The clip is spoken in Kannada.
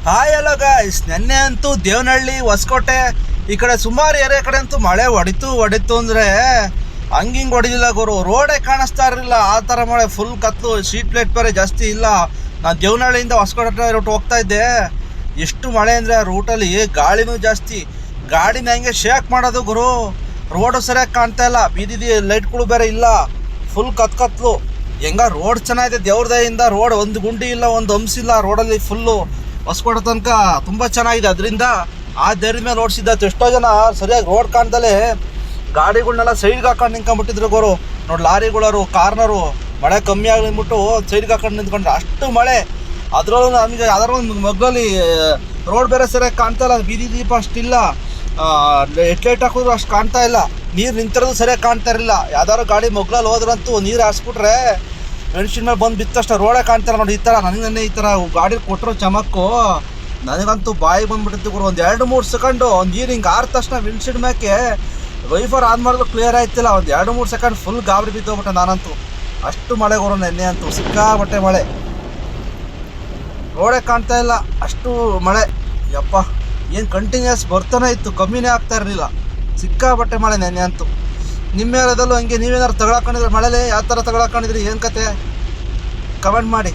ಹಾಯ್ ಹಲೋ ಗಾಯ್ಸ್, ನೆನ್ನೆ ಅಂತೂ ದೇವನಹಳ್ಳಿ ಹೊಸಕೋಟೆ ಈ ಕಡೆ ಸುಮಾರು ಏರಿಯಾ ಕಡೆ ಅಂತೂ ಮಳೆ ಹೊಡಿತು ಅಂದರೆ ಹಂಗಿಂಗೆ ಹೊಡಿಲಿಲ್ಲ ಗುರು. ರೋಡೇ ಕಾಣಿಸ್ತಾ ಇರಲಿಲ್ಲ, ಆ ಥರ ಮಳೆ. ಫುಲ್ ಕತ್ಲು, ಶೀಟ್ ಪ್ಲೇಟ್ ಬೇರೆ ಜಾಸ್ತಿ ಇಲ್ಲ. ನಾನು ದೇವನಹಳ್ಳಿಯಿಂದ ಹೊಸಕೋಟೆ ರೂಟ್ ಹೋಗ್ತಾ ಇದ್ದೆ. ಎಷ್ಟು ಮಳೆ ಅಂದರೆ ಆ ರೂಟಲ್ಲಿ ಗಾಳಿನೂ ಜಾಸ್ತಿ. ಗಾಡಿನ ಹೆಂಗೆ ಶೇಕ್ ಮಾಡೋದು ಗುರು. ರೋಡು ಸರಿಯಾಗಿ ಕಾಣ್ತಾ ಇಲ್ಲ, ಬೀದಿ ಲೈಟ್ಗಳು ಬೇರೆ ಇಲ್ಲ, ಫುಲ್ ಕತ್ಲು. ಹೆಂಗ ರೋಡ್ ಚೆನ್ನಾಗಿದೆ ದೇವ್ರ ದಯೆಯಿಂದ. ರೋಡ್ ಒಂದು ಗುಂಡಿ ಇಲ್ಲ, ಒಂದು ಹಂಸಿಲ್ಲ ರೋಡಲ್ಲಿ. ಫುಲ್ಲು ಹೊಸಕೋಟೆ ತನಕ ತುಂಬ ಚೆನ್ನಾಗಿದೆ. ಅದರಿಂದ ಆ ಧೈರ್ಯ ಮೇಲೆ ಓಡಿಸಿದ್ದಾಯ್ತು. ಎಷ್ಟೋ ಜನ ಸರಿಯಾಗಿ ರೋಡ್ ಕಾಣ್ದಲೇ ಗಾಡಿಗಳನ್ನೆಲ್ಲ ಸೈಡ್ಗೆ ಹಾಕೊಂಡು ನಿಂತ್ಕೊಂಡ್ಬಿಟ್ಟಿದ್ರು ಗೋರು. ನೋಡಿ, ಲಾರಿಗಳವರು, ಕಾರ್ನರು ಮಳೆ ಕಮ್ಮಿ ಆಗ್ಲಿಬಿಟ್ಟು ಸೈಡ್ಗೆ ಹಾಕೊಂಡು ನಿಂತ್ಕೊಂಡ್ರೆ ಅಷ್ಟು ಮಳೆ. ಅದರಲ್ಲೂ ನಮಗೆ ಅದರ ಒಂದು ಮಗ್ಗಲ್ಲಿ ರೋಡ್ ಬೇರೆ ಸರಿಯಾಗಿ ಕಾಣ್ತಾ ಇಲ್ಲ, ಬೀದಿ ದೀಪ ಅಷ್ಟಿಲ್ಲ, ಹೆಡ್ಲೈಟ್ ಹಾಕಿದ್ರು ಅಷ್ಟು ಕಾಣ್ತಾ ಇಲ್ಲ, ನೀರು ನಿಂತಿರೋದು ಸರಿಯಾಗಿ ಕಾಣ್ತಾ ಇರಲಿಲ್ಲ. ಯಾವ್ದಾದ್ರು ಗಾಡಿ ಮೊಗ್ಲಲ್ಲಿ ಹೋದ್ರಂತೂ ನೀರು ಹಾರಿಸ್ಬಿಟ್ರೆ ಮೆಣಸಿನ ಮೇಲೆ ಬಂದು ಬಿತ್ತಷ್ಟು ರೋಡೇ ಕಾಣ್ತಾರೆ. ನೋಡಿ, ಈ ಥರ ನನಗೆ ಈ ಥರ ಗಾಡಿ ಕೊಟ್ಟರು ಚಮಕ್ಕು ನನಗಂತೂ ಬಾಯಿ ಬಂದುಬಿಟ್ಟಿತ್ತು ಗುರು. ಒಂದು 2-3 ಸೆಕೆಂಡು ನೀರು ಹಿಂಗೆ ಆದ ತಕ್ಷಣ ವಿಂಡ್ಶೀಲ್ಡ್ ಮ್ಯಾಕೆ ವೈಫರ್ ಆನ್ ಮಾಡಿದ್ರು ಕ್ಲಿಯರ್ ಆಯ್ತಿಲ್ಲ. ಒಂದು 2-3 ಸೆಕೆಂಡ್ ಫುಲ್ ಗಾಬರಿ ಬಿದ್ದೋಗ್ಬಿಟ್ಟೆ ನಾನಂತೂ. ಅಷ್ಟು ಮಳೆ ಗುರು, ನೆನ್ನೆ ಅಂತೂ ಸಿಕ್ಕಾಬಟ್ಟೆ ಮಳೆ. ರೋಡೇ ಕಾಣ್ತಾ ಇಲ್ಲ, ಅಷ್ಟು ಮಳೆ. ಯಪ್ಪ, ಏನು ಕಂಟಿನ್ಯೂಸ್ ಬರ್ತಾನೆ ಇತ್ತು, ಕಮ್ಮಿನೇ ಆಗ್ತಾ ಇರಲಿಲ್ಲ. ಸಿಕ್ಕಾಬಟ್ಟೆ ಮಳೆ ನೆನ್ನೆ ಅಂತೂ. ನಿಮ್ಮ ಏರಿಯಾದಲ್ಲೂ ಹಂಗೆ ನೀವೇನಾದ್ರು ತಗೊಳಕೊಂಡಿದ್ರೆ ಮಳೆಲೆ ಯಾವ ಥರ ತಗೊಳಕೊಂಡಿದ್ರಿ, ಏನು ಕತೆ ಕಮೆಂಟ್ ಮಾಡಿ.